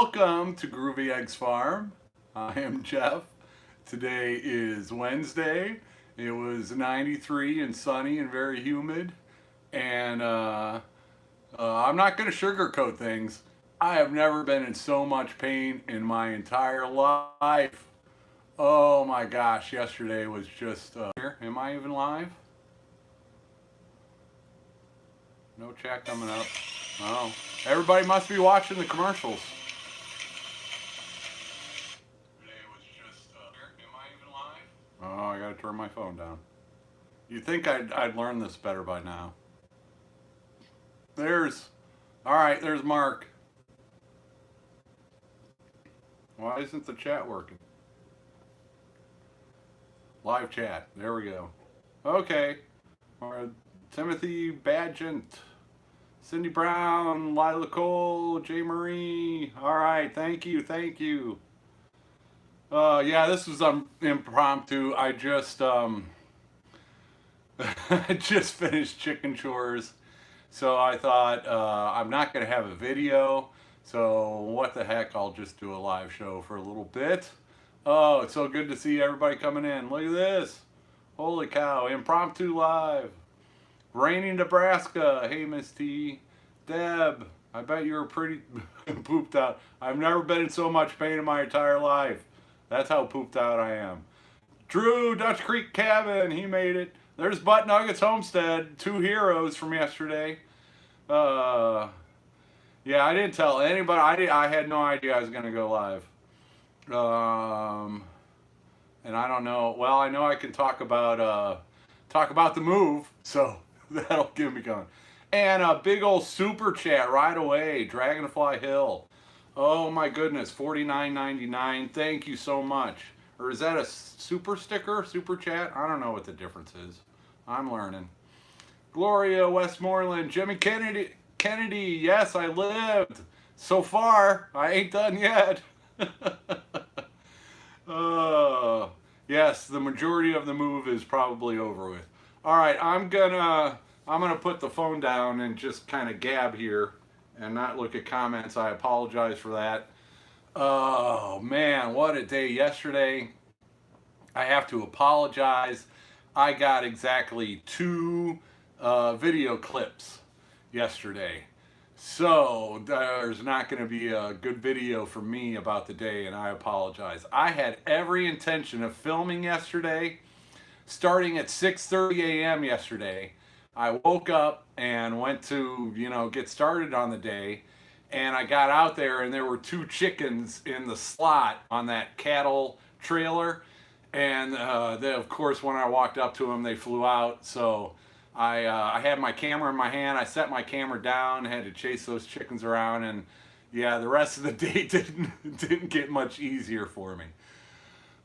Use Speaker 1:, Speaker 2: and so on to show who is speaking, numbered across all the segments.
Speaker 1: Welcome to Groovy Eggs Farm. I am Jeff. Today is Wednesday. It was 93 and sunny and very humid. And I'm not going to sugarcoat things. I have never been in so much pain in my entire life. Oh my gosh, yesterday was just. Am I even live? No chat coming up. Oh, everybody must be watching the commercials. Oh, I gotta turn my phone down. You'd think I'd learn this better by now. All right, there's Mark. Why isn't the chat working? Live chat, there we go. Okay, all right. Timothy Badgent, Cindy Brown, Lila Cole, Jay Marie. All right, thank you. Yeah, this was impromptu. I just I just finished chicken chores, so I thought I'm not gonna have a video. So what the heck? I'll just do a live show for a little bit. Oh, it's so good to see everybody coming in. Look at this! Holy cow! Impromptu live. Rainy Nebraska. Hey, Miss T. Deb. I bet you were pretty pooped out. I've never been in so much pain in my entire life. That's how pooped out I am. Drew, Dutch Creek Cabin, he made it. There's Butt Nuggets Homestead, two heroes from yesterday. Yeah, I didn't tell anybody. I had no idea I was gonna go live. And I don't know. Well, I know I can talk about the move, so that'll get me going. And a big old super chat right away, Dragonfly Hill. Oh my goodness, $49.99. Thank you so much. Or is that a super sticker, super chat? I don't know what the difference is. I'm learning. Gloria Westmoreland, Jimmy Kennedy. Yes, I lived. So far, I ain't done yet. Yes, the majority of the move is probably over with. All right, I'm gonna put the phone down and just kind of gab here and not look at comments. I apologize for that. Oh man, what a day yesterday. I have to apologize. I got exactly two video clips yesterday. So there's not going to be a good video for me about the day, and I apologize. I had every intention of filming yesterday, starting at 6:30 a.m. yesterday. I woke up and went to, get started on the day, and I got out there and there were two chickens in the slot on that cattle trailer, and they, of course, when I walked up to them, they flew out. So I had my camera in my hand. I set my camera down, had to chase those chickens around, and yeah, the rest of the day didn't get much easier for me.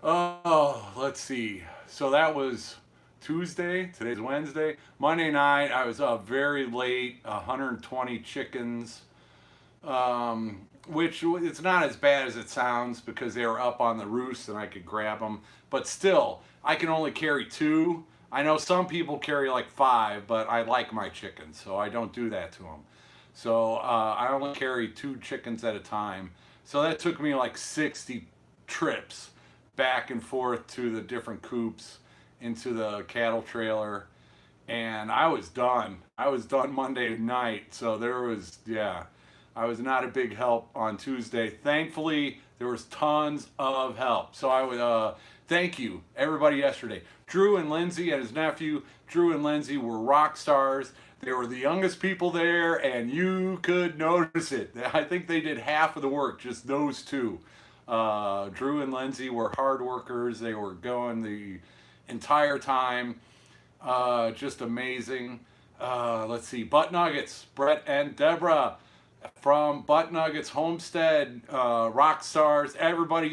Speaker 1: Oh, let's see. So that was Tuesday. Today's Wednesday. Monday night, I was up very late. 120 chickens, which it's not as bad as it sounds because they were up on the roost and I could grab them. But still, I can only carry two. I know some people carry like five, but I like my chickens, so I don't do that to them. So I only carry two chickens at a time. So that took me like 60 trips back and forth to the different coops into the cattle trailer, and I was done. I was done Monday night, so I was not a big help on Tuesday. Thankfully, there was tons of help. So I would thank you everybody yesterday. Drew and Lindsay and his nephew. Drew and Lindsay were rock stars. They were the youngest people there, and you could notice it. I think they did half of the work, just those two. Drew and Lindsay were hard workers. They were going the entire time. Just amazing. Let's see. Butt Nuggets, Brett and Deborah from Butt Nuggets Homestead, rock stars. Everybody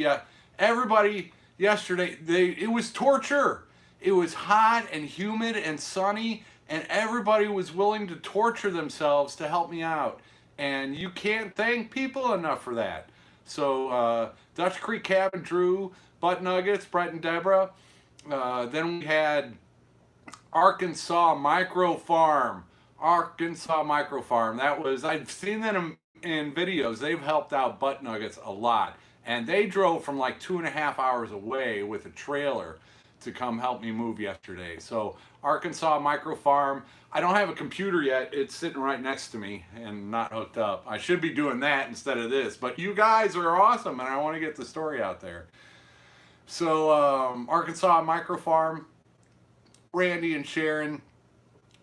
Speaker 1: yesterday. It was torture. It was hot and humid and sunny, and everybody was willing to torture themselves to help me out. And you can't thank people enough for that. So Dutch Creek Cabin, Drew, Butt Nuggets, Brett and Deborah. Then we had Arkansas Micro Farm. That was, I've seen them in videos, they've helped out Butt Nuggets a lot. And they drove from like 2.5 hours away with a trailer to come help me move yesterday. So Arkansas Micro Farm, I don't have a computer yet. It's sitting right next to me and not hooked up. I should be doing that instead of this. But you guys are awesome, and I want to get the story out there. So Arkansas Micro Farm, Randy and Sharon,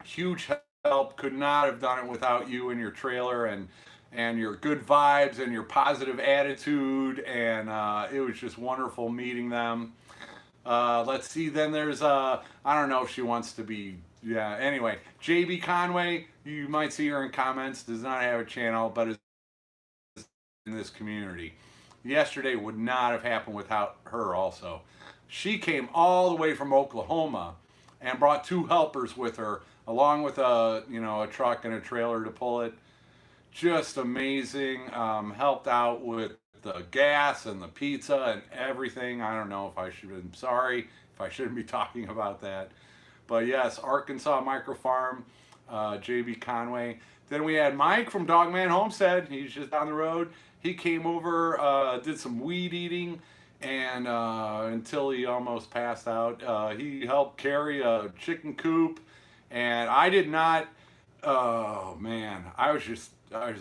Speaker 1: huge help. Could not have done it without you and your trailer and your good vibes and your positive attitude. And it was just wonderful meeting them. Let's see. Then there's I don't know if she wants to be. Yeah. Anyway, JB Conway. You might see her in comments. Does not have a channel, but is in this community. Yesterday would not have happened without her. Also, she came all the way from Oklahoma and brought 2 helpers with her, along with a truck and a trailer to pull it. Just amazing. Helped out with the gas and the pizza and everything. I don't know if I should. I'm sorry if I shouldn't be talking about that. But yes, Arkansas Micro Farm, JB Conway. Then we had Mike from Dogman Homestead. He's just down the road. He came over, did some weed eating, and until he almost passed out. He helped carry a chicken coop, and I did not. Oh man, I was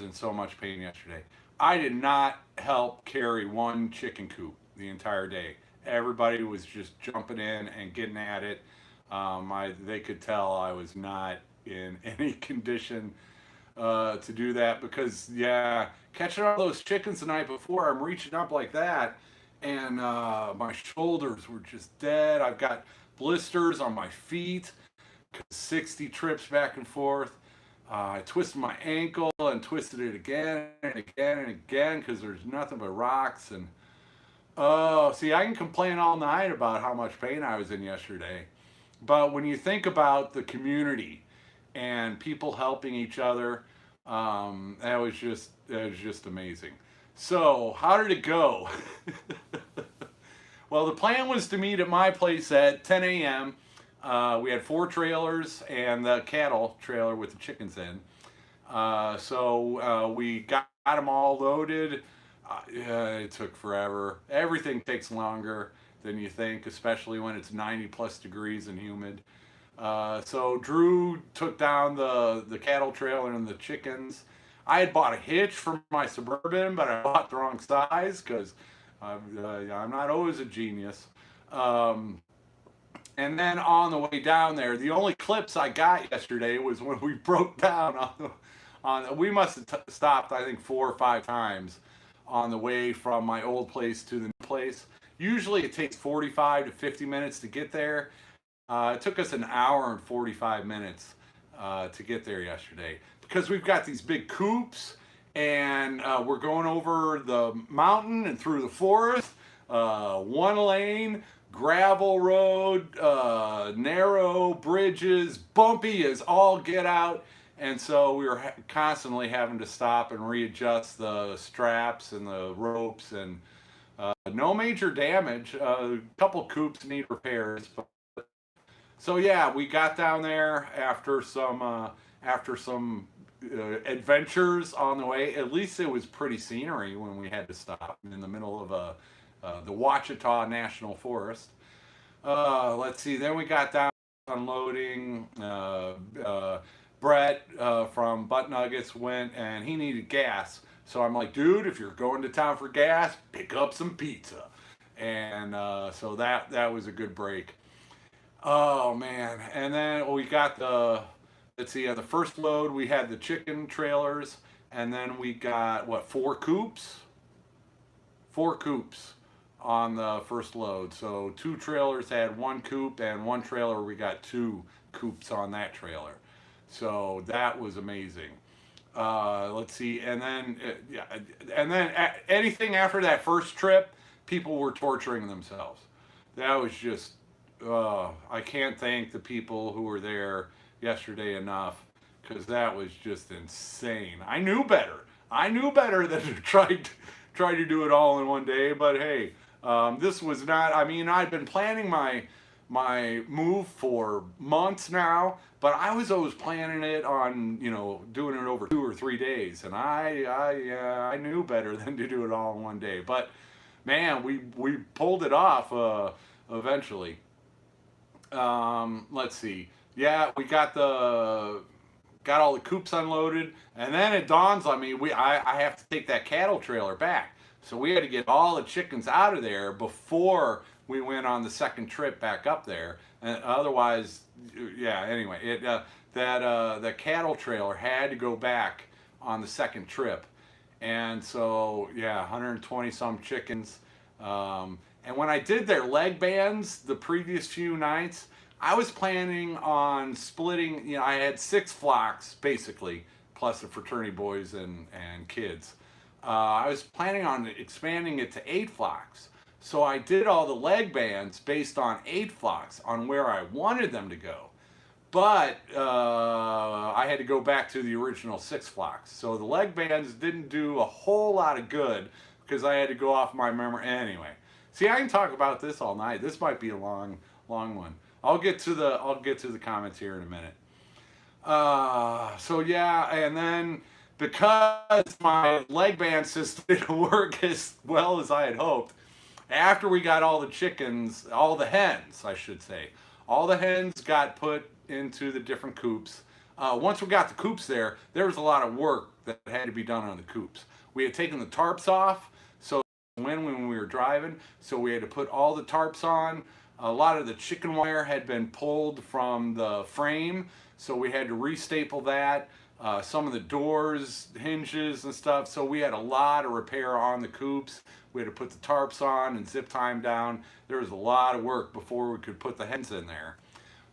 Speaker 1: in so much pain yesterday. I did not help carry one chicken coop the entire day. Everybody was just jumping in and getting at it. They could tell I was not in any condition to do that because, yeah, catching all those chickens the night before, I'm reaching up like that, and my shoulders were just dead. I've got blisters on my feet, 60 trips back and forth. I twisted my ankle and twisted it again and again and again because there's nothing but rocks. And oh, see, I can complain all night about how much pain I was in yesterday. But when you think about the community and people helping each other, that was just amazing. So how did it go? Well, the plan was to meet at my place at 10 a.m. We had 4 trailers and the cattle trailer with the chickens in. So we got them all loaded. It took forever. Everything takes longer than you think, especially when it's 90 plus degrees and humid. So Drew took down the cattle trailer and the chickens. I had bought a hitch for my Suburban, but I bought the wrong size because I'm not always a genius. And then on the way down there, the only clips I got yesterday was when we broke down we must have stopped, I think, 4 or 5 times on the way from my old place to the new place. Usually it takes 45 to 50 minutes to get there. It took us an hour and 45 minutes to get there yesterday because we've got these big coops and we're going over the mountain and through the forest, 1 lane, gravel road, narrow bridges, bumpy as all get out. And so we were constantly having to stop and readjust the straps and the ropes, and no major damage. A couple coops need repairs. So yeah, we got down there after some adventures on the way. At least it was pretty scenery when we had to stop in the middle of the Ouachita National Forest. Let's see. Then we got down unloading. Brett from Butt Nuggets went and he needed gas. So I'm like, dude, if you're going to town for gas, pick up some pizza. And so that was a good break. Oh man. And then we got the first load, we had the chicken trailers, and then we got 4 coops? 4 coops on the first load. So 2 trailers had 1 coop, and 1 trailer we got 2 coops on that trailer. So that was amazing. Let's see, and then anything after that first trip, people were torturing themselves. That was just, I can't thank the people who were there yesterday enough, because that was just insane. I knew better. I knew better than to try to do it all in one day. But hey, this was not. I mean, I'd been planning my my move for months now, but I was always planning it on, doing it over 2 or 3 days, and I knew better than to do it all in one day. But man, we pulled it off eventually. Let's see. Yeah, we got all the coops unloaded, and then it dawns on me I have to take that cattle trailer back. So we had to get all the chickens out of there before we went on the second trip back up there. And otherwise, yeah. Anyway, the cattle trailer had to go back on the second trip, and so yeah, 120 some chickens. And when I did their leg bands the previous few nights, I was planning on splitting. I had 6 flocks basically, plus the fraternity boys and kids. I was planning on expanding it to 8 flocks. So I did all the leg bands based on 8 flocks on where I wanted them to go. But I had to go back to the original 6 flocks. So the leg bands didn't do a whole lot of good because I had to go off my memory. Anyway, see, I can talk about this all night. This might be a long one. I'll get to the comments here in a minute. So yeah, and then because my leg band system didn't work as well as I had hoped, after we got all the chickens, all the hens, I should say, all the hens got put into the different coops. Once we got the coops there was a lot of work that had to be done on the coops. We had taken the tarps off, so when we were driving, so we had to put all the tarps on. A lot of the chicken wire had been pulled from the frame, so we had to restaple that. Some of the doors, hinges and stuff, so we had a lot of repair on the coops. We had to put the tarps on and zip tie them down. There was a lot of work before we could put the hens in there.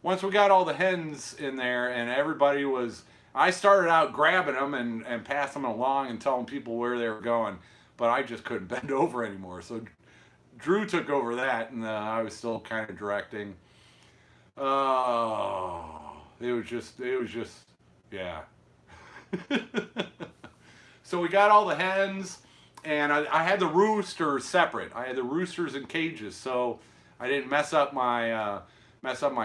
Speaker 1: Once we got all the hens in there and everybody was, I started out grabbing them and passing them along and telling people where they were going, but I just couldn't bend over anymore. So Drew took over that, and I was still kind of directing. Oh, it was just, yeah. So we got all the hens, and I had the roosters separate. I had the roosters in cages, so I didn't mess up my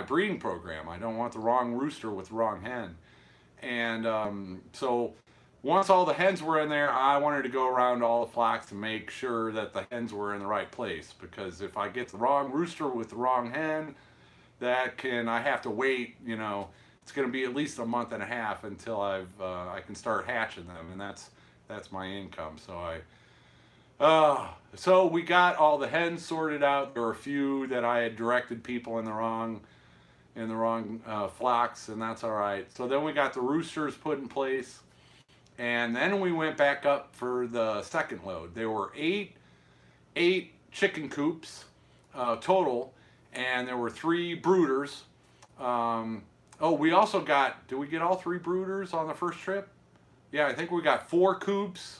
Speaker 1: breeding program. I don't want the wrong rooster with the wrong hen. And so once all the hens were in there, I wanted to go around all the flocks to make sure that the hens were in the right place. Because if I get the wrong rooster with the wrong hen, I have to wait. It's going to be at least a month and a half until I can start hatching them, and that's my income. So we got all the hens sorted out. There were a few that I had directed people in the wrong flocks, and that's all right. So then we got the roosters put in place. And then we went back up for the second load. There were eight chicken coops total, and there were 3 brooders. We also did we get all 3 brooders on the first trip? Yeah, I think we got 4 coops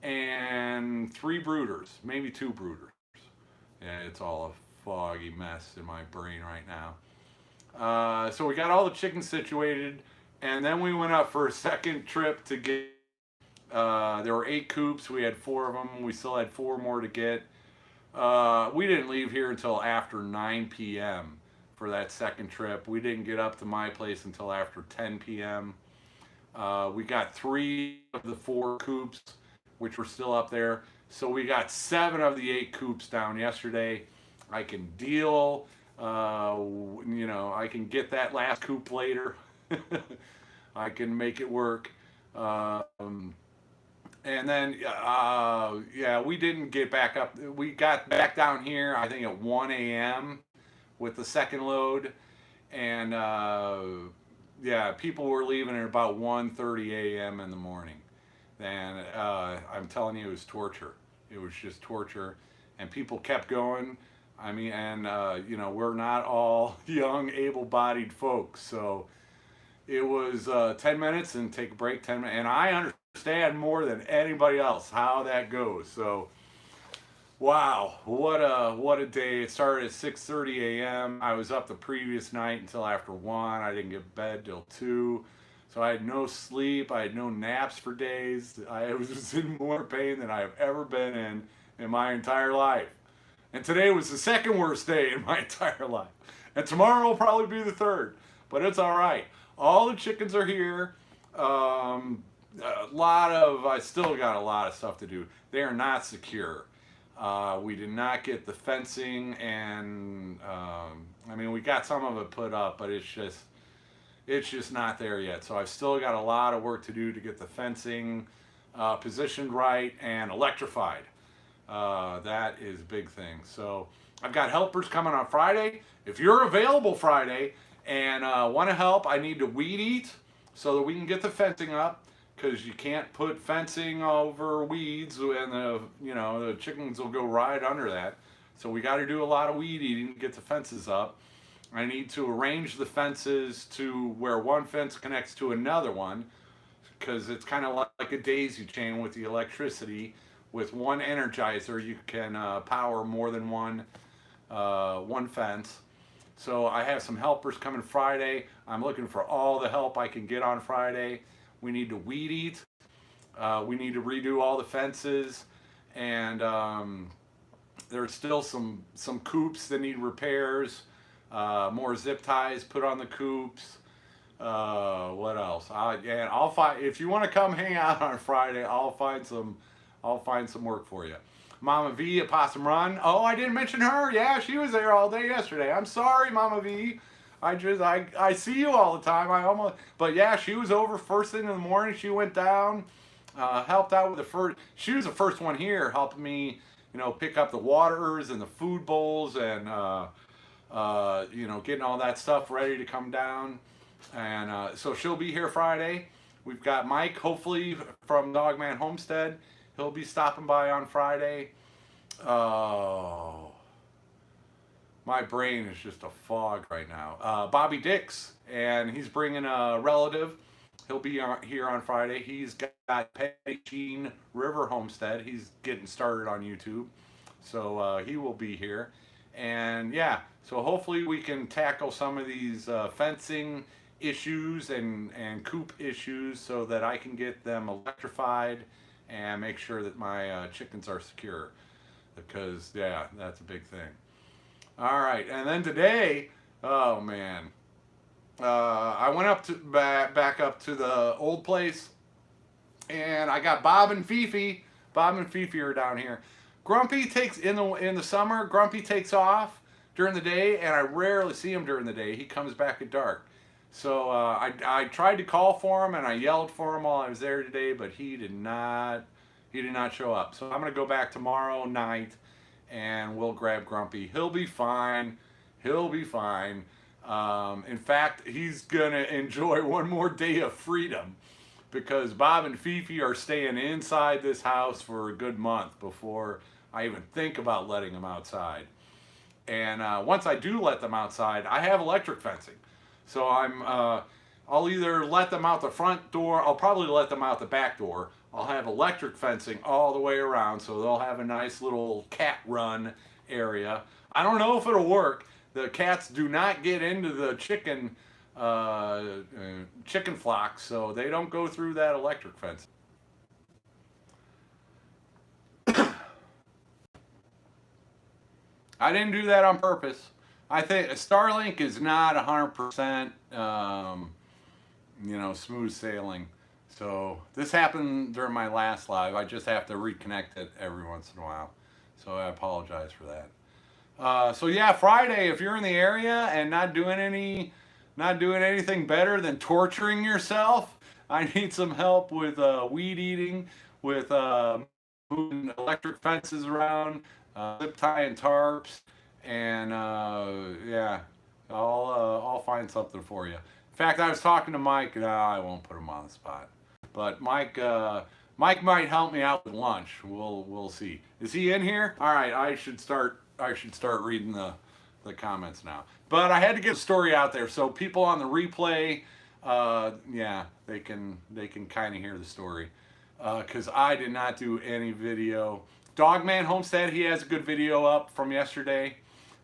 Speaker 1: and 3 brooders, maybe 2 brooders. Yeah, it's all a foggy mess in my brain right now. So we got all the chickens situated, and then we went up for a second trip to get. There were 8 coops. We had 4 of them. We still had 4 more to get. We didn't leave here until after 9 p.m. for that second trip. We didn't get up to my place until after 10 p.m. We got 3 of the 4 coops, which were still up there. So we got 7 of the 8 coops down yesterday. I can deal. I can get that last coop later. I can make it work. And then, we didn't get back up. We got back down here, I think, at 1 a.m. with the second load. And, people were leaving at about 1:30 a.m. in the morning. And I'm telling you, it was torture. It was just torture. And people kept going. I mean, and, we're not all young, able-bodied folks. So it was 10 minutes and take a break, 10 minutes. And I understand more than anybody else how that goes. So, wow, what a day. It started at 6:30 a.m. I was up the previous night until after 1. I didn't get to bed till 2. So I had no sleep. I had no naps for days. I was in more pain than I have ever been in my entire life. And today was the second worst day in my entire life. And tomorrow will probably be the third, but it's all right. All the chickens are here. I still got a lot of stuff to do. They are not secure. We did not get the fencing, and I mean, we got some of it put up, but it's just not there yet. So I've still got a lot of work to do to get the fencing positioned right and electrified. That is a big thing. So I've got helpers coming on Friday. If you're available Friday and want to help, I need to weed eat so that we can get the fencing up, because you can't put fencing over weeds and the chickens will go right under that. So we got to do a lot of weed eating to get the fences up. I need to arrange the fences to where one fence connects to another one, because it's kind of like a daisy chain with the electricity. With one energizer, you can power more than one fence. So I have some helpers coming Friday. I'm looking for all the help I can get on Friday. We need to weed eat. We need to redo all the fences, and there's still some coops that need repairs. More zip ties put on the coops. What else? I'll find. If you want to come hang out on Friday, I'll find some work for you. Mama V at Possum Run. Oh, I didn't mention her. Yeah, she was there all day yesterday. I'm sorry, Mama V. I see you all the time. But yeah, she was over first thing in the morning. She went down, helped out with the first. She was the first one here, helping me, pick up the waters and the food bowls and getting all that stuff ready to come down. And so she'll be here Friday. We've got Mike, hopefully from Dogman Homestead. He'll be stopping by on Friday. Oh, my brain is just a fog right now. Bobby Dix, and he's bringing a relative. He'll be here on Friday. He's got Petty Sheen River Homestead. He's getting started on YouTube. So he will be here. And yeah, so hopefully we can tackle some of these fencing issues and coop issues so that I can get them electrified and make sure that my chickens are secure, because yeah, that's a big thing. All right, and then today, oh man, I went back up to the old place, and I got Bob and Fifi. Bob and Fifi are down here. Grumpy takes in the summer. Grumpy takes off during the day, and I rarely see him during the day. He comes back at dark. So I tried to call for him, and I yelled for him while I was there today, but he did not show up. So I'm gonna go back tomorrow night, and we'll grab Grumpy. He'll be fine. He'll be fine. In fact, he's gonna enjoy one more day of freedom, because Bob and Fifi are staying inside this house for a good month before I even think about letting them outside. And once I do let them outside, I have electric fencing. So I'll either let them out the front door. I'll probably let them out the back door. I'll have electric fencing all the way around, so they'll have a nice little cat run area. I don't know if it'll work. The cats do not get into the chicken flocks, so they don't go through that electric fence. I didn't do that on purpose. I think Starlink is not 100%, smooth sailing. So this happened during my last live. I just have to reconnect it every once in a while. So I apologize for that. So yeah, Friday, if you're in the area and not doing anything better than torturing yourself, I need some help with weed eating, with moving electric fences around, zip tying tarps, and yeah, I'll find something for you. In fact, I was talking to Mike. No, I won't put him on the spot, but Mike might help me out with lunch. We'll see. Is he in here? All right, I should start reading the comments now. But I had to get a story out there so people on the replay, yeah, they can kind of hear the story, because I did not do any video. Dogman Homestead, he has a good video up from yesterday.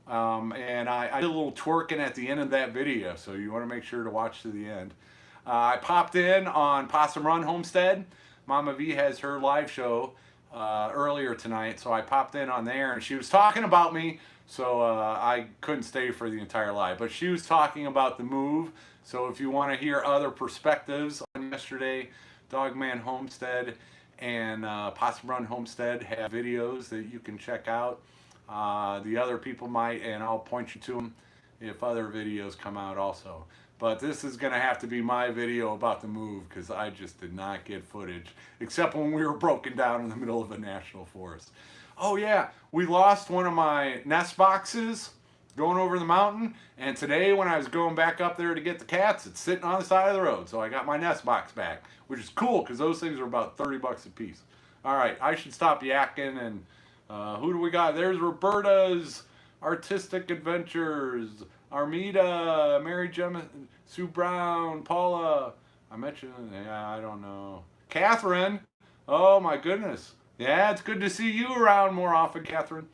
Speaker 1: And I did a little twerking at the end of that video, so you want to make sure to watch to the end. I popped in on Possum Run Homestead. Mama V has her live show earlier tonight, so I popped in on there, and she was talking about me, so I couldn't stay for the entire live. But she was talking about the move, so if you want to hear other perspectives on yesterday, Dogman Homestead and Possum Run Homestead have videos that you can check out. The other people might, and I'll point you to them if other videos come out also. But this is going to have to be my video about the move because I just did not get footage, except when we were broken down in the middle of a national forest. Oh yeah, we lost one of my nest boxes going over the mountain, and today when I was going back up there to get the cats, it's sitting on the side of the road, so I got my nest box back, which is cool because those things are about 30 bucks a piece. All right, I should stop yakking, and who do we got? There's Roberta's Artistic Adventures, Armida, Mary Gemma, Sue Brown, Paula. I mentioned, yeah, I don't know. Catherine. Oh my goodness. Yeah, it's good to see you around more often, Catherine.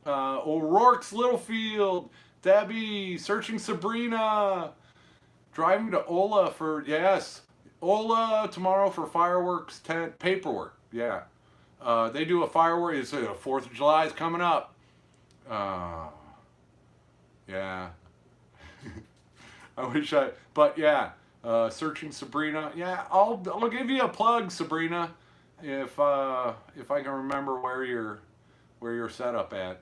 Speaker 1: O'Rourke's Littlefield, Debbie, Searching Sabrina, driving to Ola for, yes, Ola tomorrow for fireworks tent paperwork. Yeah. They do a firework, it's 4th of July is coming up. Yeah. I wish but yeah, Searching Sabrina. Yeah, I'll give you a plug, Sabrina, if I can remember where you're set up at.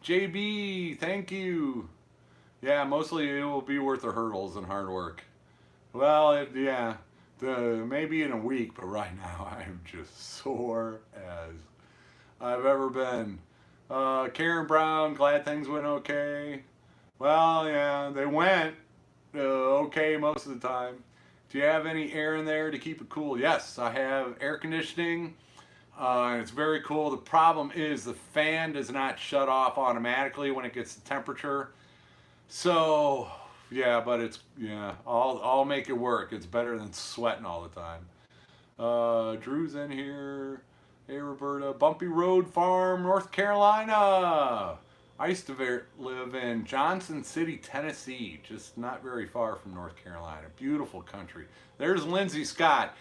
Speaker 1: JB, thank you. Yeah, mostly it will be worth the hurdles and hard work. Well, yeah, maybe in a week, but right now I'm just sore as I've ever been. Karen Brown, glad things went okay. Well, yeah, they went okay most of the time. Do you have any air in there to keep it cool? Yes, I have air conditioning, and it's very cool. The problem is the fan does not shut off automatically when it gets the temperature. So, yeah, but yeah, I'll make it work. It's better than sweating all the time. Drew's in here. Hey, Roberta. Bumpy Road Farm, North Carolina. I used to live in Johnson City, Tennessee, just not very far from North Carolina. Beautiful country. There's Lindsay Scott.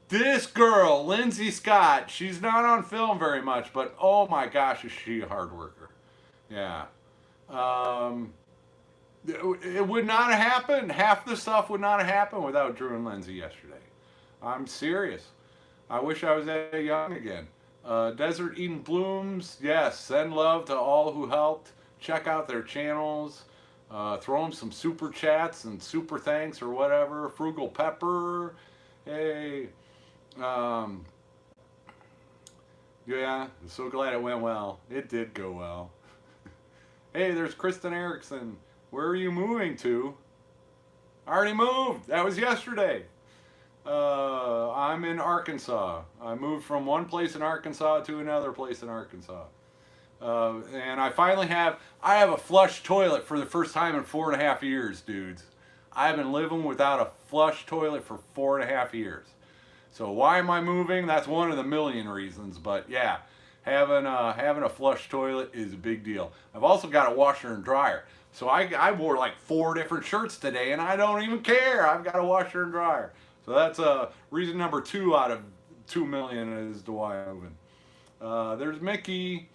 Speaker 1: This girl, Lindsay Scott, she's not on film very much, but oh my gosh, is she a hard worker. Yeah. It would not have happened. Half the stuff would not have happened without Drew and Lindsay yesterday. I'm serious. I wish I was that young again. Desert Eden Blooms, yes, send love to all who helped. Check out their channels. Throw them some super chats and super thanks or whatever. Frugal Pepper, hey. Yeah, I'm so glad it went well. It did go well. Hey, there's Kristen Erickson. Where are you moving to? I already moved. That was yesterday. I'm in Arkansas. I moved from one place in Arkansas to another place in Arkansas. And I have a flush toilet for the first time in 4.5 years, dudes. I've been living without a flush toilet for 4.5 years. So why am I moving? That's one of the million reasons, but yeah, having a flush toilet is a big deal. I've also got a washer and dryer. So I wore like 4 different shirts today and I don't even care. I've got a washer and dryer. So that's reason number 2 out of 2 million as to why I'm moving. There's Mickey.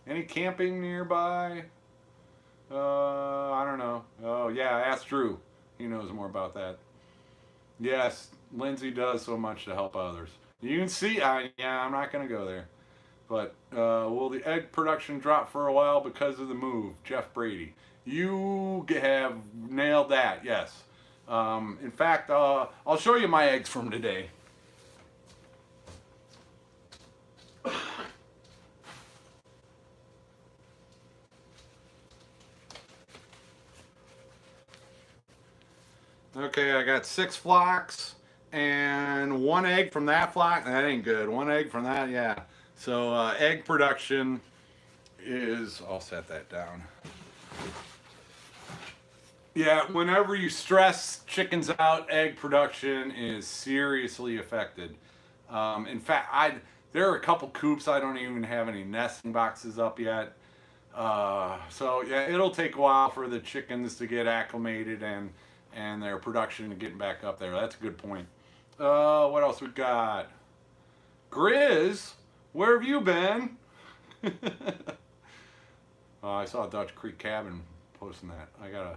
Speaker 1: Any camping nearby? I don't know. Oh yeah, ask Drew. He knows more about that. Yes, Lindsay does so much to help others. You can see, yeah, I'm not going to go there. But will the egg production drop for a while because of the move? Jeff Brady. You have nailed that, yes. In fact, I'll show you my eggs from today. Okay, I got 6 flocks and 1 egg from that flock. That ain't good. 1 egg from that, yeah. So egg production is, I'll set that down. Yeah, whenever you stress chickens out, egg production is seriously affected. In fact, there are a couple coops I don't even have any nesting boxes up yet. So yeah, it'll take a while for the chickens to get acclimated and their production getting back up there. That's a good point. What else we got? Grizz. Where have you been? I saw Dutch Creek Cabin posting that. I gotta.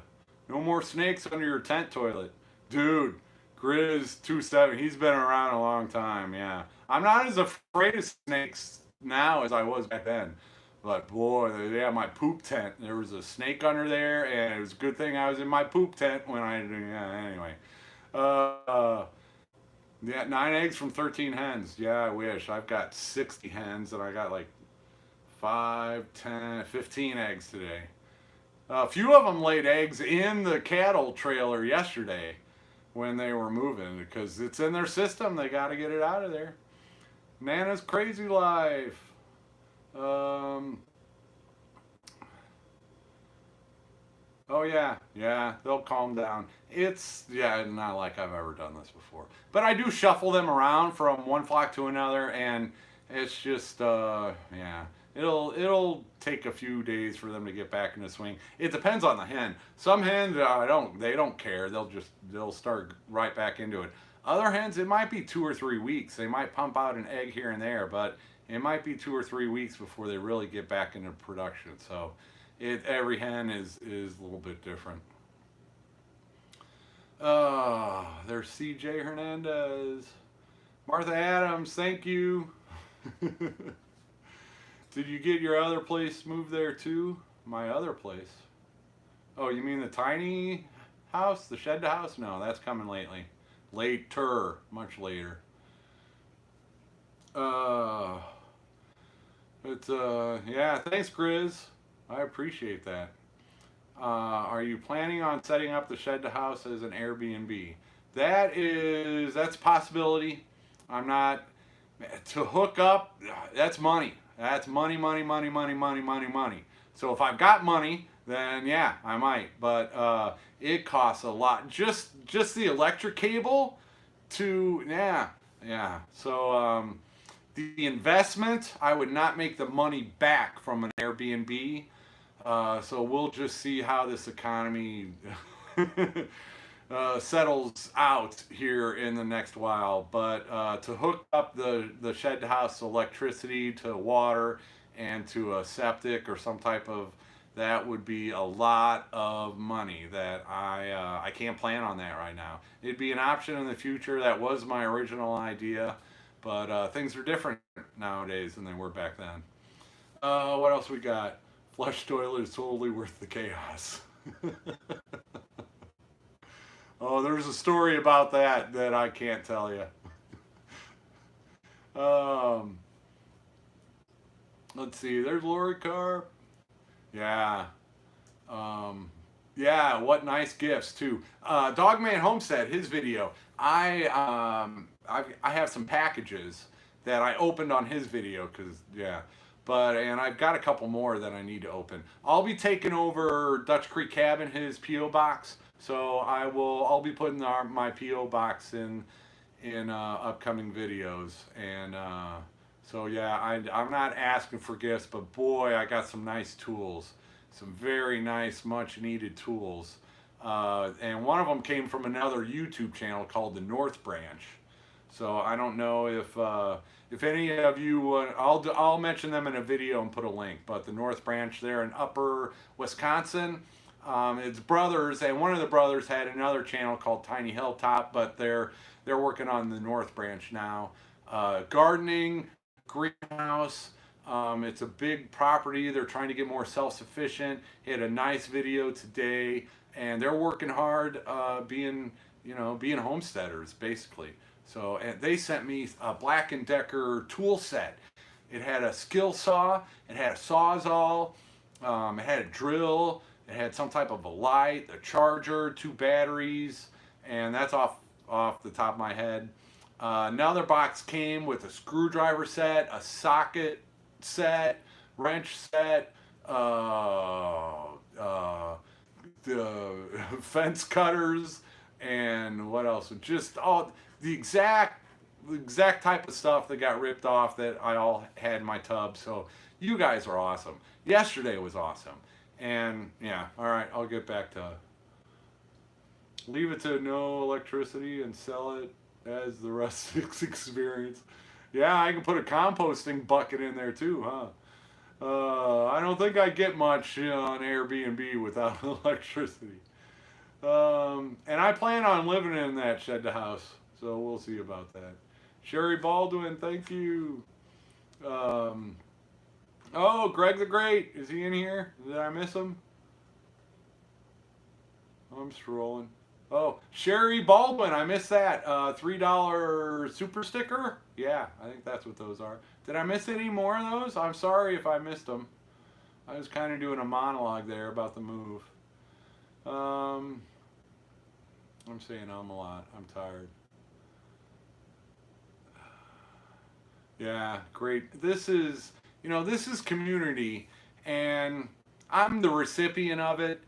Speaker 1: No more snakes under your tent toilet. Dude, Grizz27, he's been around a long time, yeah. I'm not as afraid of snakes now as I was back then. But boy, they had my poop tent. There was a snake under there, and it was a good thing I was in my poop tent when yeah, anyway. Uh, yeah, 9 eggs from 13 hens. Yeah, I wish. I've got 60 hens, and I got like 5, 10, 15 eggs today. A few of them laid eggs in the cattle trailer yesterday when they were moving because it's in their system. They got to get it out of there. Nana's crazy life. Um, oh yeah, they'll calm down. It's not like I've ever done this before, but I do shuffle them around from one flock to another, and it's just yeah. It'll take a few days for them to get back in the swing. It depends on the hen. Some hens they don't care. They'll start right back into it. Other hens it might be 2 or 3 weeks. They might pump out an egg here and there, but it might be 2 or 3 weeks before they really get back into production. So every hen is a little bit different. There's CJ Hernandez. Martha Adams, thank you. Did you get your other place moved there too? My other place? Oh, you mean the tiny house? The shed house? No, that's coming lately. Later. Much later. Yeah, thanks, Grizz. I appreciate that. Are you planning on setting up the shed house as an Airbnb? That's a possibility. I'm not, to hook up, that's money. That's money, money, money, money, money, money, money. So if I've got money, then yeah, I might. But it costs a lot. Just the electric cable to yeah. So the investment, I would not make the money back from an Airbnb. So we'll just see how this economy settles out here in the next while. But to hook up the shed house electricity to water and to a septic or some type of that would be a lot of money that I can't plan on that right now. It'd be an option in the future. That was my original idea, but things are different nowadays than they were back then. What else we got? Flush toilet is totally worth the chaos. Oh, there's a story about that I can't tell you. Let's see. There's Lori Carp. Yeah. Yeah. What nice gifts too. Dogman Homestead. His video. I have some packages that I opened on his video because yeah. And I've got a couple more that I need to open. I'll be taking over Dutch Creek Cabin, his PO box. So I'll be putting my PO box in upcoming videos, and so yeah, I'm not asking for gifts, but boy, I got some nice tools, some very nice, much needed tools, and one of them came from another YouTube channel called the North Branch. So I don't know if any of you, I'll mention them in a video and put a link. But the North Branch, they're in Upper Wisconsin. It's brothers, and one of the brothers had another channel called Tiny Hilltop, but they're working on the North Branch now. Gardening, greenhouse. It's a big property. They're trying to get more self-sufficient. He had a nice video today, and they're working hard, being homesteaders basically. So, and they sent me a Black & Decker tool set. It had a skill saw, it had a sawzall, it had a drill, it had some type of a light, a charger, 2 batteries, and that's off the top of my head. Another box came with a screwdriver set, a socket set, wrench set, the fence cutters, and what else? Just all the exact type of stuff that got ripped off that I all had in my tub. So you guys are awesome. Yesterday was awesome. And yeah, all right, I'll get back to leave it to no electricity and sell it as the rustic's experience. Yeah, I can put a composting bucket in there too, huh? I don't think I get much on Airbnb without electricity. And I plan on living in that shed house, so we'll see about that. Sherry Baldwin, thank you. Um, oh, Greg the Great, is he in here? Did I miss him? I'm scrolling. Oh, Sherry Baldwin, I missed that. $3 super sticker? Yeah, I think that's what those are. Did I miss any more of those? I'm sorry if I missed them. I was kind of doing a monologue there about the move. Um, I'm saying a lot. I'm tired. Yeah, great. This is community, and I'm the recipient of it,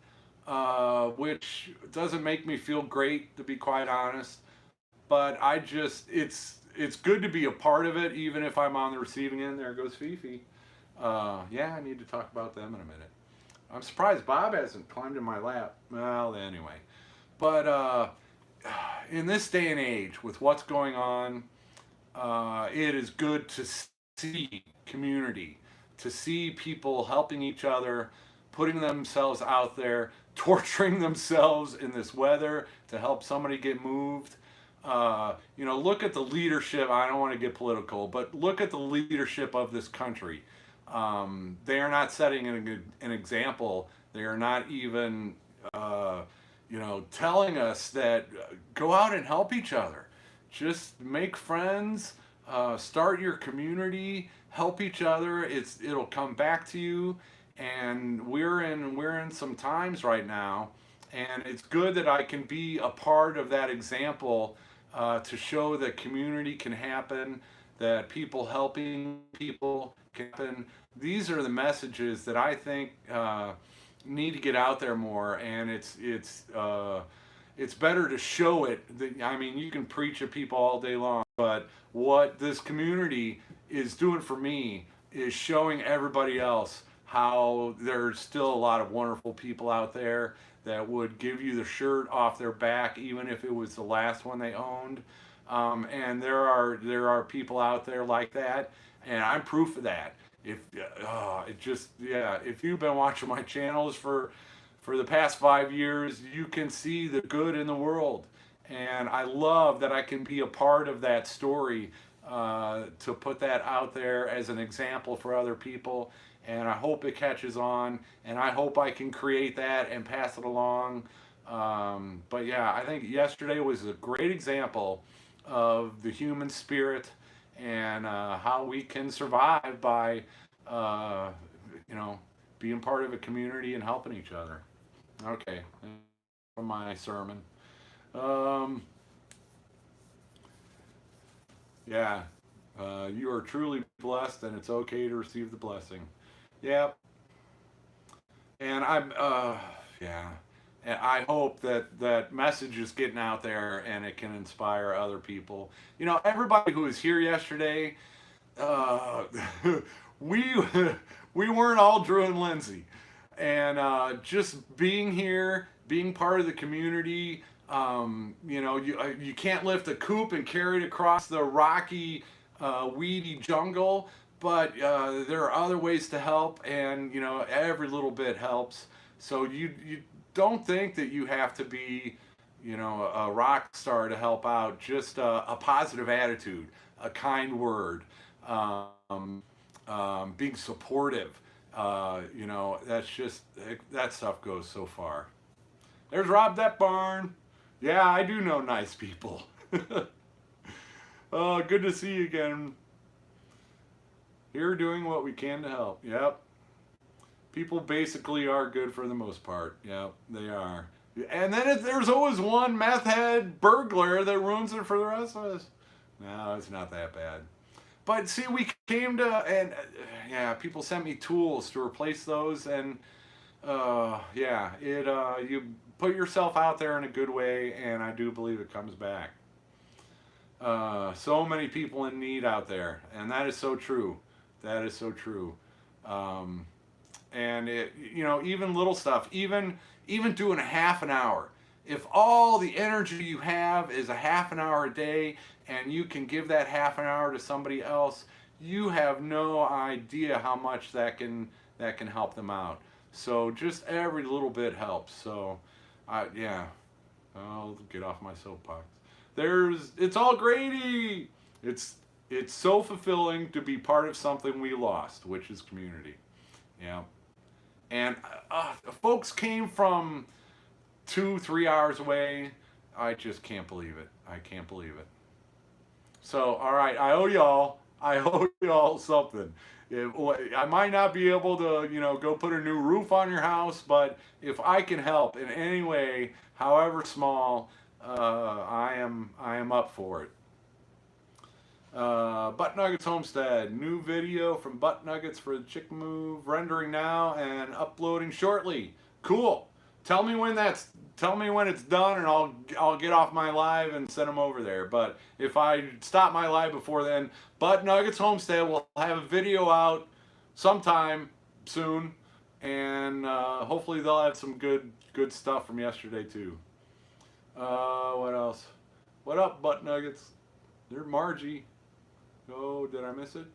Speaker 1: which doesn't make me feel great, to be quite honest. But it's good to be a part of it, even if I'm on the receiving end. There goes Fifi. Yeah, I need to talk about them in a minute. I'm surprised Bob hasn't climbed in my lap. Well, anyway. But in this day and age, with what's going on, it is good to see community, to see people helping each other, putting themselves out there, torturing themselves in this weather to help somebody get moved. Look at the leadership. I don't want to get political, but look at the leadership of this country. They are not setting an example. They are not even, telling us that go out and help each other. Just make friends, start your community, help each other. It'll come back to you. And we're in some times right now, and it's good that I can be a part of that example, to show that community can happen, that people helping people can happen. These are the messages that I think need to get out there more, and it's better to show it. I mean, you can preach at people all day long, but what this community is doing for me is showing everybody else how there's still a lot of wonderful people out there that would give you the shirt off their back, even if it was the last one they owned. And there are people out there like that, and I'm proof of that. If you've been watching my channels for the past 5 years, you can see the good in the world. And I love that I can be a part of that story, to put that out there as an example for other people. And I hope it catches on, and I hope I can create that and pass it along. But yeah, I think yesterday was a great example of the human spirit, and how we can survive by, uh, being part of a community and helping each other. Okay, from my sermon. Um, yeah, you are truly blessed, and it's okay to receive the blessing. Yeah, and yeah, and I hope that that message is getting out there and it can inspire other people. Everybody who was here yesterday, uh, we we weren't all Drew and Lindsay, and just being here, being part of the community. You can't lift a coop and carry it across the rocky, weedy jungle, but there are other ways to help, and every little bit helps. So you don't think that you have to be, a rock star to help out. Just a positive attitude, a kind word, being supportive. That's just that stuff goes so far. There's Rob Detbarn. Yeah, I do know nice people. Oh, good to see you again. Here doing what we can to help. Yep. People basically are good for the most part. Yep, they are. And then there's always one meth head burglar that ruins it for the rest of us. No, it's not that bad. But see, we came to, and yeah, people sent me tools to replace those, and yeah, you put yourself out there in a good way, and I do believe it comes back. So many people in need out there, and that is so true. That is so true. And even little stuff, even doing a half an hour, if all the energy you have is a half an hour a day and you can give that half an hour to somebody else, you have no idea how much that can help them out. So just every little bit helps. So yeah, I'll get off my soapbox. It's all gravy. It's so fulfilling to be part of something we lost, which is community. Yeah. And folks came from 2, 3 hours away. I just can't believe it. I can't believe it. So, all right, I owe y'all. I owe y'all something. I might not be able to, go put a new roof on your house, but if I can help in any way, however small, I am up for it. Butt Nuggets Homestead, new video from Butt Nuggets for the chicken move, rendering now and uploading shortly. Cool. Tell me when it's done, and I'll get off my live and send them over there. But if I stop my live before then, Butt Nuggets Homestead will have a video out sometime soon, and hopefully they'll have some good stuff from yesterday too. What else? What up, Butt Nuggets? They're Margie. Oh, did I miss it?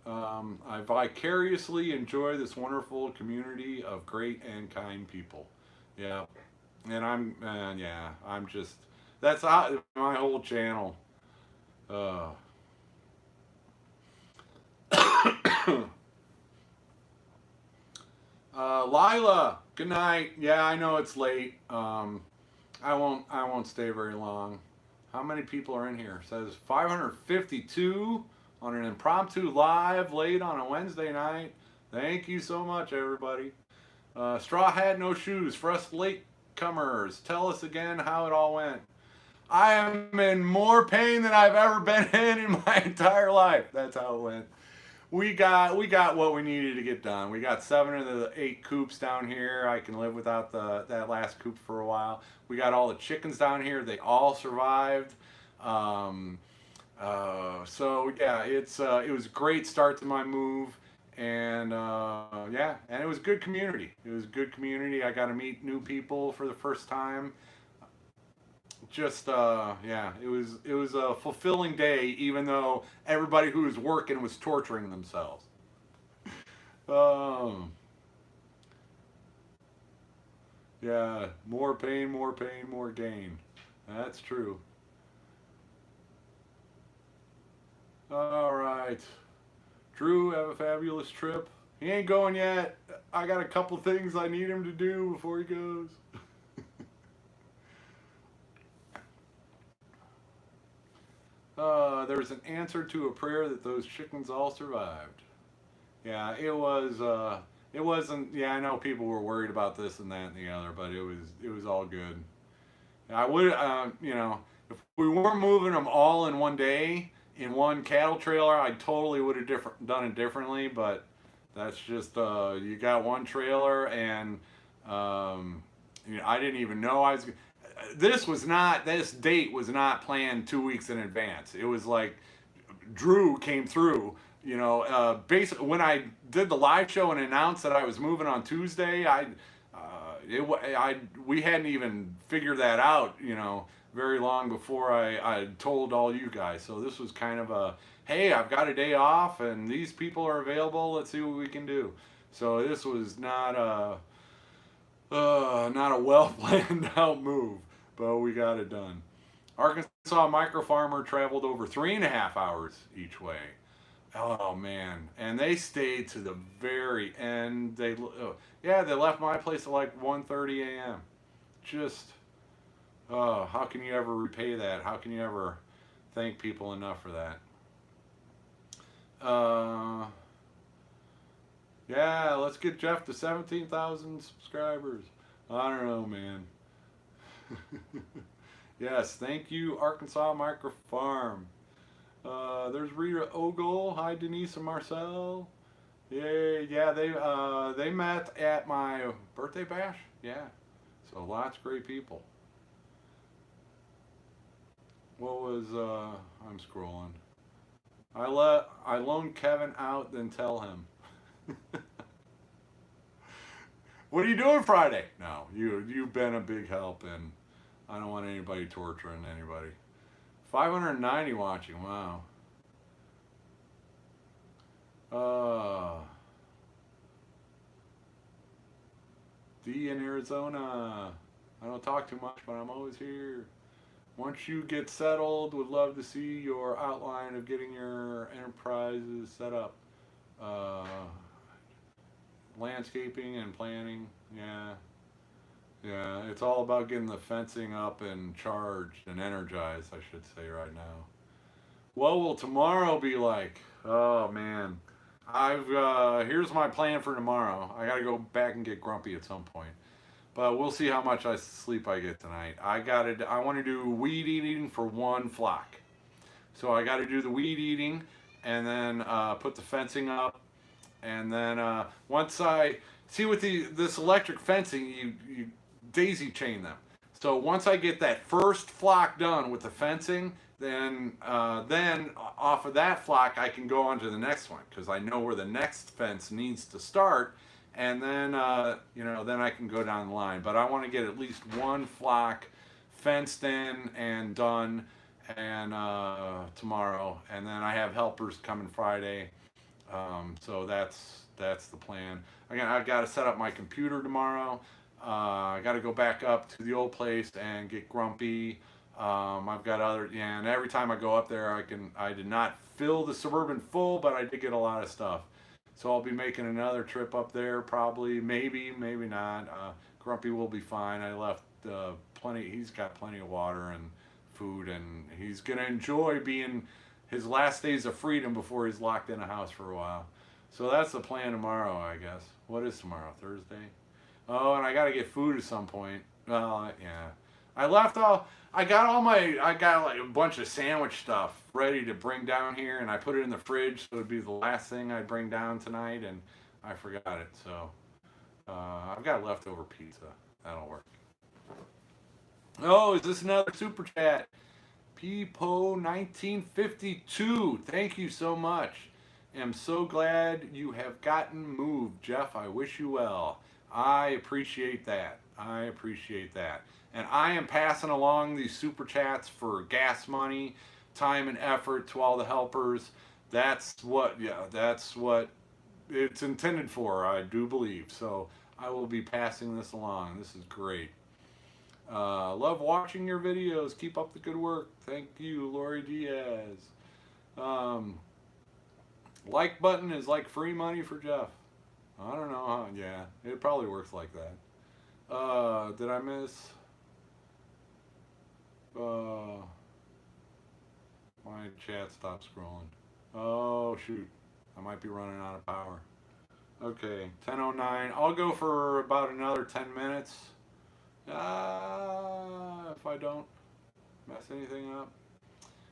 Speaker 1: I vicariously enjoy this wonderful community of great and kind people. Yeah, and I'm just that's my whole channel. Uh, Lila, good night. Yeah, I know it's late. I won't stay very long. How many people are in here? It says 552 on an impromptu live late on a Wednesday night. Thank you so much, everybody. Straw Hat No Shoes for us latecomers. Tell us again how it all went. I am in more pain than I've ever been in my entire life. That's how it went. We got what we needed to get done. We got 7 of the 8 coops down here. I can live without that last coop for a while. We got all the chickens down here. They all survived. So yeah, it was a great start to my move, and yeah, and it was a good community. It was a good community. I got to meet new people for the first time. Just yeah, it was a fulfilling day, even though everybody who was working was torturing themselves. Um, yeah, more pain, more gain. That's true. All right, Drew, have a fabulous trip. He ain't going yet. I got a couple things I need him to do before he goes. There's an answer to a prayer that those chickens all survived. Yeah, it was. It wasn't. Yeah, I know people were worried about this and that and the other, but it was all good. I would, if we weren't moving them all in one day in one cattle trailer, I totally would have done it differently. But that's just you got one trailer, and I didn't even know I was. This date was not planned 2 weeks in advance. It was like Drew came through. Basically when I did the live show and announced that I was moving on Tuesday, we hadn't even figured that out. Very long before I told all you guys. So this was kind of a, hey, I've got a day off and these people are available. Let's see what we can do. So this was not a well planned out move, but we got it done. Arkansas micro farmer traveled over 3.5 hours each way. Oh man, and they stayed to the very end. They left my place at like 1:30 a.m. Just how can you ever repay that? How can you ever thank people enough for that? Uh, yeah, let's get Jeff to 17,000 subscribers. I don't know, man. Yes, thank you, Arkansas Micro Farm. There's Rita Ogle. Hi, Denise and Marcel. Yay, yeah, they met at my birthday bash. Yeah, so lots of great people. What was I'm scrolling. I loaned Kevin out, then tell him. What are you doing Friday? No, you've been a big help, and I don't want anybody torturing anybody. 590 watching. Wow. D in Arizona. I don't talk too much, but I'm always here. Once you get settled, would love to see your outline of getting your enterprises set up. Uh, Landscaping and planning. Yeah. Yeah, it's all about getting the fencing up and charged and energized, I should say, right now. What will tomorrow be like? Oh man, I've here's my plan for tomorrow. I gotta go back and get grumpy at some point, but we'll see how much sleep I get tonight. I want to do weed eating for one flock, so I got to do the weed eating, and then put the fencing up, and then once I see with this electric fencing, you daisy chain them. So once I get that first flock done with the fencing, then off of that flock I can go on to the next one because I know where the next fence needs to start, and then then I can go down the line. But I want to get at least one flock fenced in and done, and tomorrow, and then I have helpers coming Friday. So that's the plan. Again, I've got to set up my computer tomorrow. I got to go back up to the old place and get grumpy. I've got and every time I go up there, I did not fill the Suburban full, but I did get a lot of stuff. So I'll be making another trip up there, probably, maybe not. Grumpy will be fine. I left plenty. He's got plenty of water and food, and he's gonna enjoy being his last days of freedom before he's locked in a house for a while. So that's the plan tomorrow, I guess. What is tomorrow? Thursday? Oh, and I gotta get food at some point. Well, yeah. I got like a bunch of sandwich stuff ready to bring down here, and I put it in the fridge, so it'd be the last thing I'd bring down tonight, and I forgot it. So I've got leftover pizza. That'll work. Oh, is this another super chat? Peepo 1952. Thank you so much. Am so glad you have gotten moved, Jeff. I wish you well. I appreciate that. And I am passing along these super chats for gas money, time and effort to all the helpers. That's what it's intended for, I do believe. So I will be passing this along. This is great. Love watching your videos. Keep up the good work. Thank you, Lori Diaz. Like button is like free money for Jeff. I don't know how. Yeah, it probably works like that. Did I miss? My chat stopped scrolling. Oh shoot, I might be running out of power. Okay, 10:09. I'll go for about another 10 minutes. If I don't mess anything up.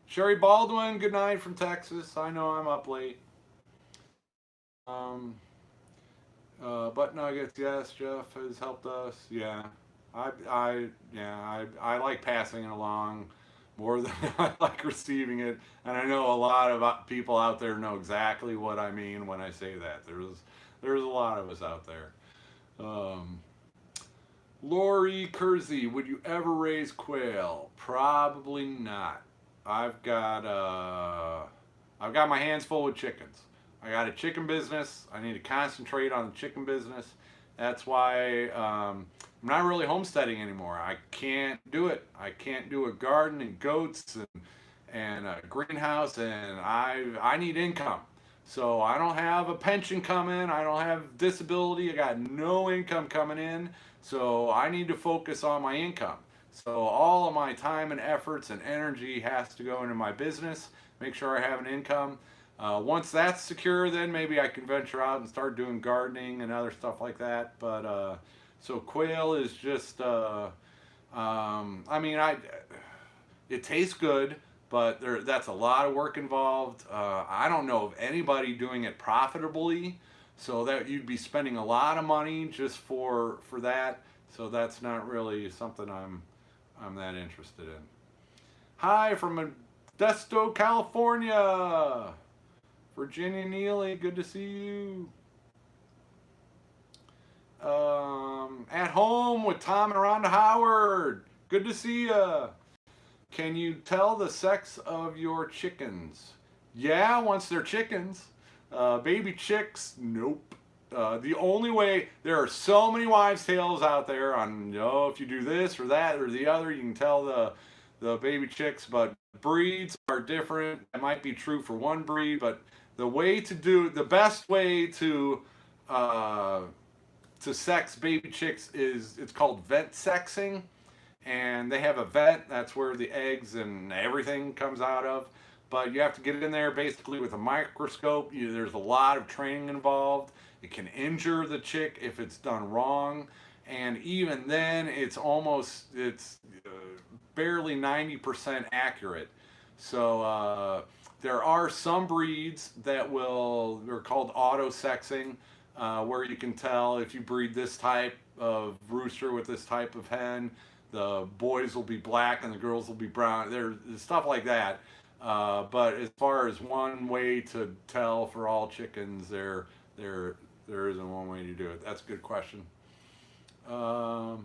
Speaker 1: Sherry Baldwin, good night from Texas. I know I'm up late. Butt Nuggets, yes, Jeff has helped us. Yeah, I like passing it along more than I like receiving it, and I know a lot of people out there know exactly what I mean when I say that. There's a lot of us out there. Lori Kersey, would you ever raise quail? Probably not. I've got my hands full with chickens. I got a chicken business. I need to concentrate on the chicken business. That's why I'm not really homesteading anymore. I can't do it. I can't do a garden and goats and a greenhouse, and I need income. So I don't have a pension coming. I don't have disability. I got no income coming in. So I need to focus on my income. So all of my time and efforts and energy has to go into my business. Make sure I have an income. Once that's secure, then maybe I can venture out and start doing gardening and other stuff like that. But so quail is just, it tastes good, but that's a lot of work involved. I don't know of anybody doing it profitably, so that you'd be spending a lot of money just for that. So that's not really something I'm that interested in. Hi from Modesto, California. Virginia Neely, good to see you. At home with Tom and Rhonda Howard. Good to see ya. Can you tell the sex of your chickens? Yeah, once they're chickens. Baby chicks, nope. The only way, there are so many wives' tales out there on, if you do this or that or the other, you can tell the baby chicks, but breeds are different. It might be true for one breed, but the best way uh, to sex baby chicks it's called vent sexing, and they have a vent. That's where the eggs and everything comes out of. But you have to get in there basically with a microscope. There's a lot of training involved. It can injure the chick if it's done wrong, and even then, it's barely 90% accurate. So there are some breeds they're called auto sexing, where you can tell if you breed this type of rooster with this type of hen, the boys will be black and the girls will be brown. There's stuff like that. But as far as one way to tell for all chickens, there isn't one way to do it. That's a good question. Hannah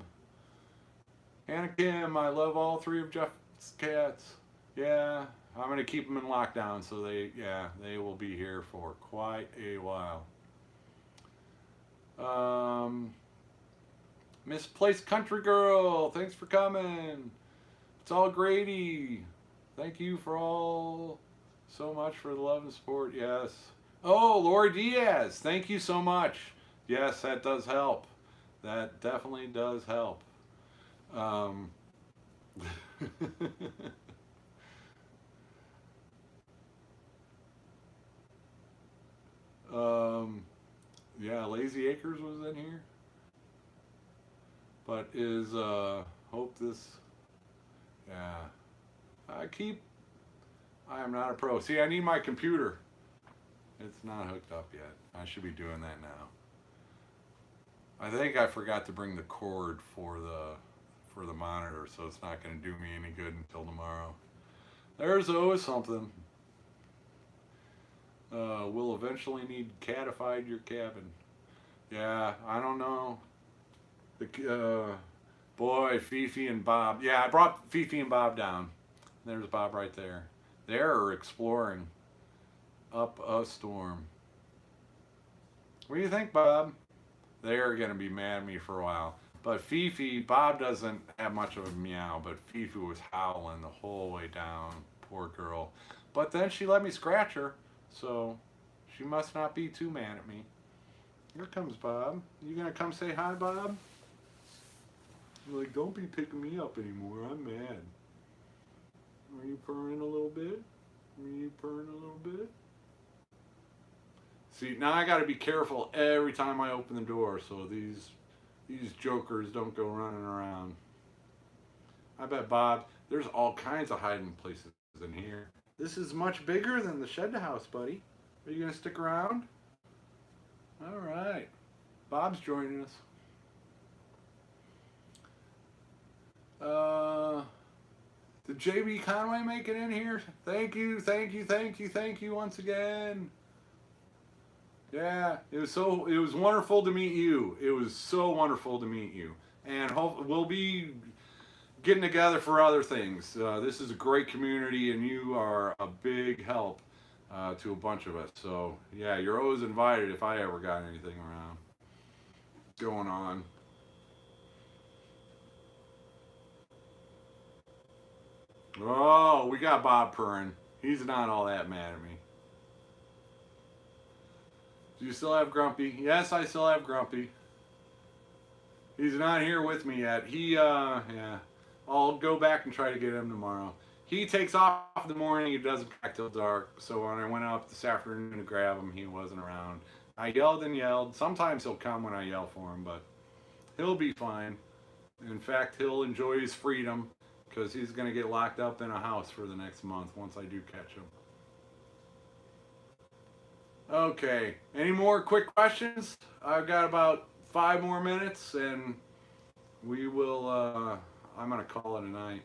Speaker 1: Kim, I love all three of Jeff's cats. Yeah, I'm gonna keep them in lockdown, so they will be here for quite a while. Misplaced Country Girl, thanks for coming. It's all Grady. Thank you for all so much for the love and support. Yes. Oh, Lori Diaz, thank you so much. Yes, that does help. That definitely does help. Yeah, Lazy Acres was in here. But hope this, yeah. I am not a pro. See, I need my computer. It's not hooked up yet. I should be doing that now. I think I forgot to bring the cord for the monitor, so it's not going to do me any good until tomorrow. There's always something. We'll eventually need catified your cabin. Yeah, I don't know. Boy, Fifi and Bob. Yeah, I brought Fifi and Bob down. There's Bob right there. They're exploring up a storm. What do you think, Bob? They're going to be mad at me for a while. But Bob doesn't have much of a meow, but Fifi was howling the whole way down. Poor girl. But then she let me scratch her, so she must not be too mad at me. Here comes Bob. You going to come say hi, Bob? You're like, don't be picking me up anymore. I'm mad. Are you purring a little bit? See, now I got to be careful every time I open the door so these jokers don't go running around. I bet, Bob, there's all kinds of hiding places in here. This is much bigger than the shed house, buddy. Are you going to stick around? All right. Bob's joining us. Did JB Conway make it in here? Thank you once again. Yeah, it was wonderful to meet you. It was so wonderful to meet you. And we'll be getting together for other things. This is a great community, and you are a big help to a bunch of us. So, yeah, you're always invited if I ever got anything around going on. Oh, we got Bob purring. He's not all that mad at me. Do you still have Grumpy? Yes, I still have Grumpy. He's not here with me yet. Yeah. I'll go back and try to get him tomorrow. He takes off in the morning. He doesn't back till dark. So when I went up this afternoon to grab him, he wasn't around. I yelled and yelled. Sometimes he'll come when I yell for him, but he'll be fine. In fact, he'll enjoy his freedom because he's going to get locked up in a house for the next month once I do catch him. Okay, any more quick questions? I've got about 5 more minutes and we will, I'm going to call it a night.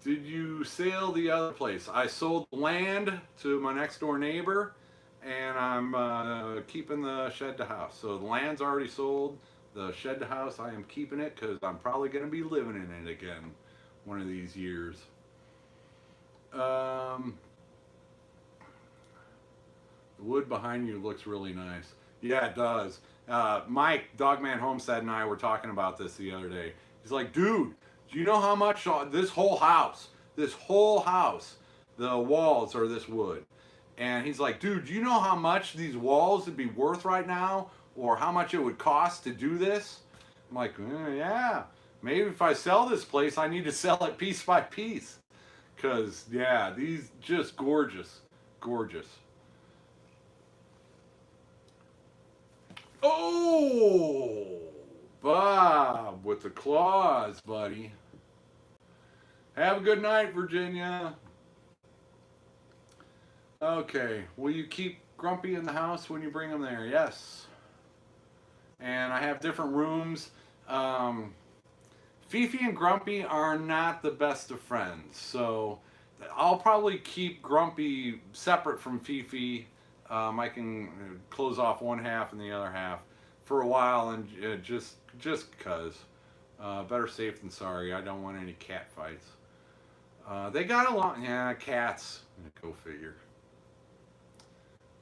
Speaker 1: Did you sell the other place? I sold the land to my next door neighbor and I'm keeping the shed to house. So the land's already sold. The shed to house, I am keeping it because I'm probably going to be living in it again one of these years. The wood behind you looks really nice. Yeah, it does. Mike, Dogman Homestead, and I were talking about this the other day. He's like, dude, do you know how much this whole house, the walls are this wood? And he's like, dude, do you know how much these walls would be worth right now? Or how much it would cost to do this? I'm like, yeah, maybe if I sell this place, I need to sell it piece by piece. Because, yeah, these just gorgeous, gorgeous. Oh, Bob with the claws, buddy. Have a good night, Virginia. Okay, will you keep Grumpy in the house when you bring him there? Yes. And I have different rooms. Fifi and Grumpy are not the best of friends, so I'll probably keep Grumpy separate from Fifi. I can close off one half and the other half for a while, and just because. Better safe than sorry. I don't want any cat fights. They got along. Yeah, cats. Go figure.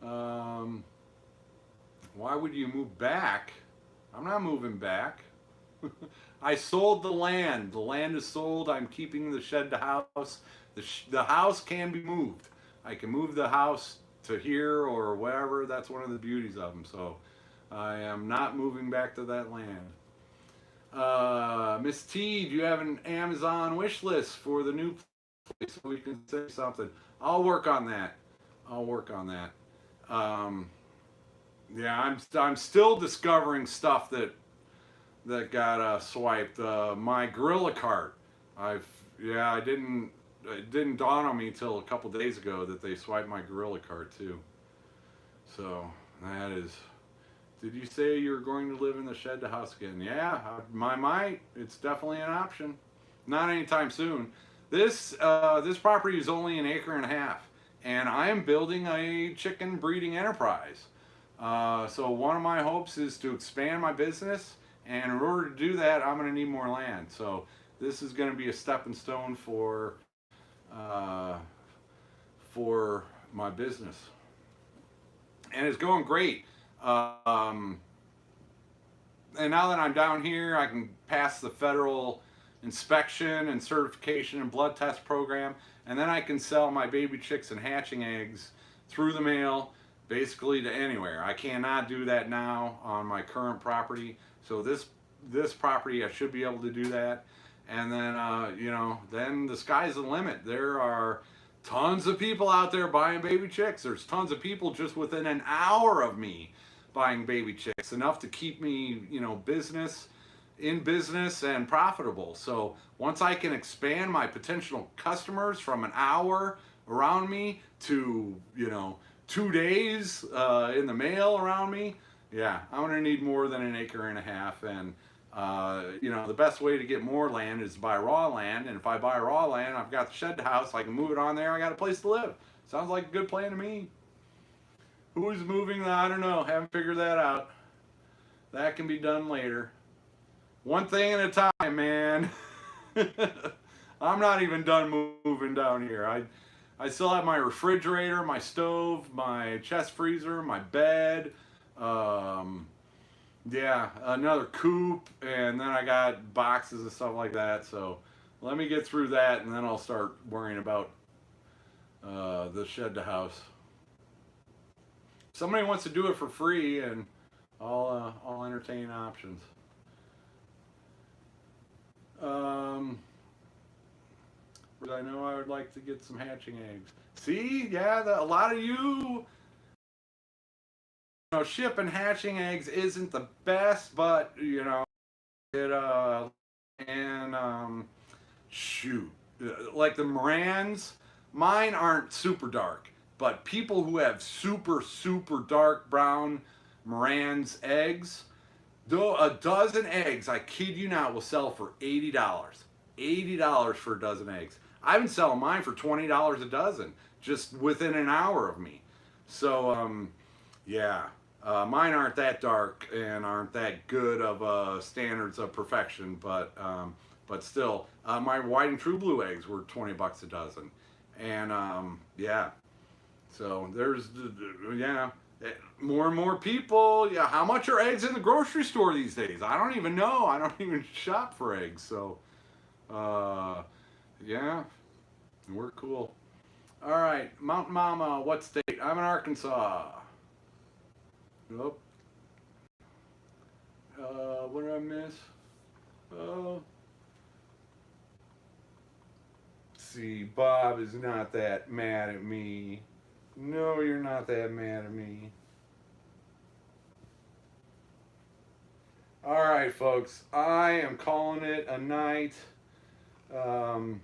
Speaker 1: Why would you move back? I'm not moving back. I sold the land. The land is sold. I'm keeping the shed to house. The house can be moved. I can move the house to here or wherever. That's one of the beauties of them. So I am not moving back to that land. Miss T, do you have an Amazon wish list for the new place so we can say something? I'll work on that. Yeah, I'm still discovering stuff that got swiped. My gorilla cart. It didn't dawn on me till a couple days ago that they swiped my gorilla cart too. So that is. Did you say you're going to live in the shed to house again? Yeah, I might. It's definitely an option. Not anytime soon. This property is only an acre and a half, and I am building a chicken breeding enterprise. So one of my hopes is to expand my business, and in order to do that, I'm going to need more land. So this is going to be a stepping stone for my business, and it's going great. And now that I'm down here, I can pass the federal inspection and certification and blood test program, and then I can sell my baby chicks and hatching eggs through the mail, basically to anywhere. I cannot do that now on my current property. So this property, I should be able to do that. And then, then the sky's the limit. There are tons of people out there buying baby chicks. There's tons of people just within an hour of me buying baby chicks, enough to keep me, in business and profitable. So once I can expand my potential customers from an hour around me to, 2 days in the mail around me, yeah, I'm gonna need more than an acre and a half. And the best way to get more land is to buy raw land. And if I buy raw land, I've got the shed house, I can move it on there, I got a place to live. Sounds like a good plan to me. Who's moving? I don't know. Haven't figured that out. That can be done later. One thing at a time, man. I'm not even done moving down here. I still have my refrigerator, my stove, my chest freezer, my bed. Another coop, and then I got boxes and stuff like that. So let me get through that, and then I'll start worrying about the shed to house. Somebody wants to do it for free, and I'll entertain options. I know I would like to get some hatching eggs. See, yeah, a lot of you, shipping hatching eggs isn't the best, but shoot, like the Morans, mine aren't super dark. But people who have super, super dark brown Moran's eggs, though a dozen eggs, I kid you not, will sell for $80. $80 for a dozen eggs. I've been selling mine for $20 a dozen, just within an hour of me. So yeah, mine aren't that dark and aren't that good of standards of perfection, but still, my white and true blue eggs were $20 a dozen, and yeah. So there's yeah, more and more people. Yeah, how much are eggs in the grocery store these days? I don't even know. I don't even shop for eggs. So uh, yeah, we're cool. All right, Mountain Mama, what state? I'm in Arkansas. Nope. What did I miss? Uh, see, Bob is not that mad at me. No, you're not that mad at me. All right, folks, I am calling it a night. Um,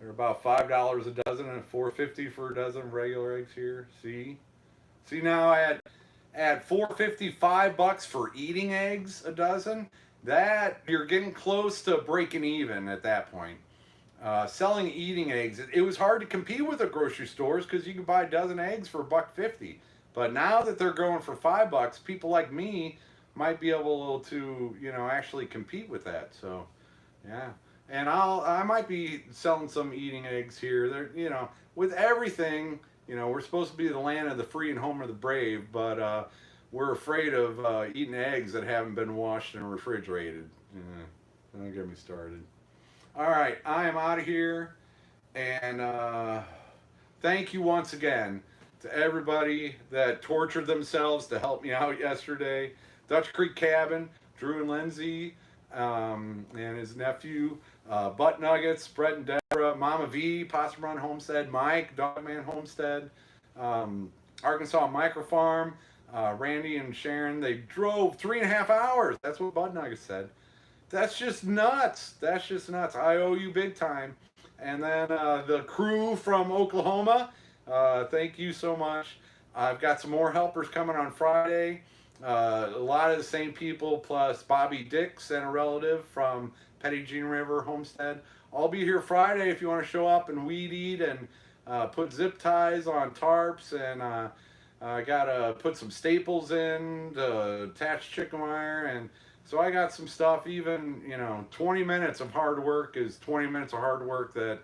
Speaker 1: they're about $5 a dozen and $4.50 for a dozen of regular eggs here. See now at $4.50, $5 for eating eggs a dozen. That you're getting close to breaking even at that point. Selling eating eggs, it was hard to compete with the grocery stores because you could buy a dozen eggs for $1.50. But now that they're going for $5, people like me might be able to, actually compete with that. So, yeah. And I might be selling some eating eggs here. There, with everything, we're supposed to be the land of the free and home of the brave, but we're afraid of eating eggs that haven't been washed and refrigerated. Don't get me started. All right, I am out of here, and thank you once again to everybody that tortured themselves to help me out yesterday. Dutch Creek Cabin, Drew and Lindsay, and his nephew, Butt Nuggets, Brett and Deborah, Mama V, Possum Run Homestead, Mike, Dogman Homestead, Arkansas Micro Farm, Randy and Sharon. They drove 3.5 hours. That's what Butt Nuggets said. That's just nuts. That's just nuts. I owe you big time. And then the crew from Oklahoma, thank you so much. I've got some more helpers coming on Friday. A lot of the same people, plus Bobby Dix and a relative from Petty Jean River Homestead. I'll be here Friday if you want to show up and weed eat and put zip ties on tarps, and I got to put some staples in to attach chicken wire, and so I got some stuff. Even 20 minutes of hard work is 20 minutes of hard work that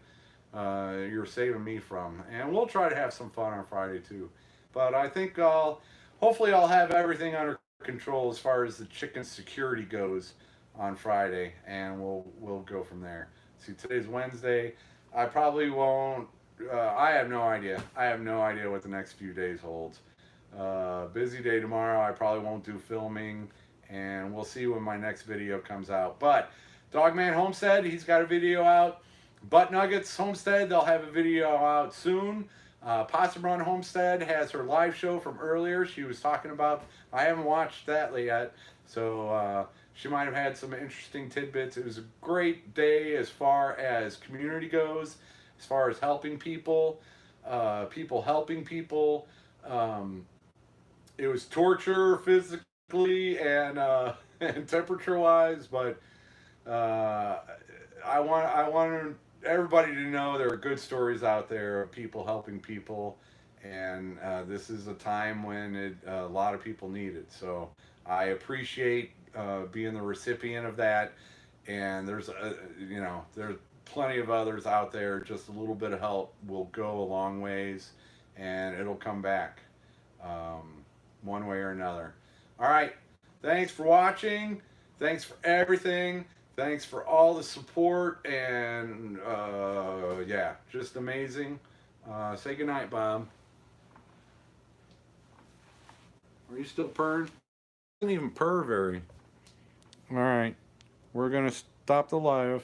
Speaker 1: you're saving me from. And we'll try to have some fun on Friday too. But I think hopefully I'll have everything under control as far as the chicken security goes on Friday, and we'll go from there. See, today's Wednesday. I probably won't. I have no idea. I have no idea what the next few days holds. Busy day tomorrow. I probably won't do filming, and we'll see when my next video comes out. But Dogman Homestead, he's got a video out. Butt Nuggets Homestead, they'll have a video out soon. Possum Run Homestead has her live show from earlier. She was talking about, I haven't watched that yet, so she might have had some interesting tidbits. It was a great day as far as community goes, as far as helping people, people helping people. It was torture physically and and temperature wise, but I want everybody to know there are good stories out there of people helping people, and this is a time when a lot of people need it. So I appreciate being the recipient of that, and there's there's plenty of others out there. Just a little bit of help will go a long ways, and it'll come back one way or another. All right, thanks for watching. Thanks for everything. Thanks for all the support, and yeah, just amazing. Say goodnight, Bob. Are you still purring? Doesn't even purr very. All right, we're gonna stop the live.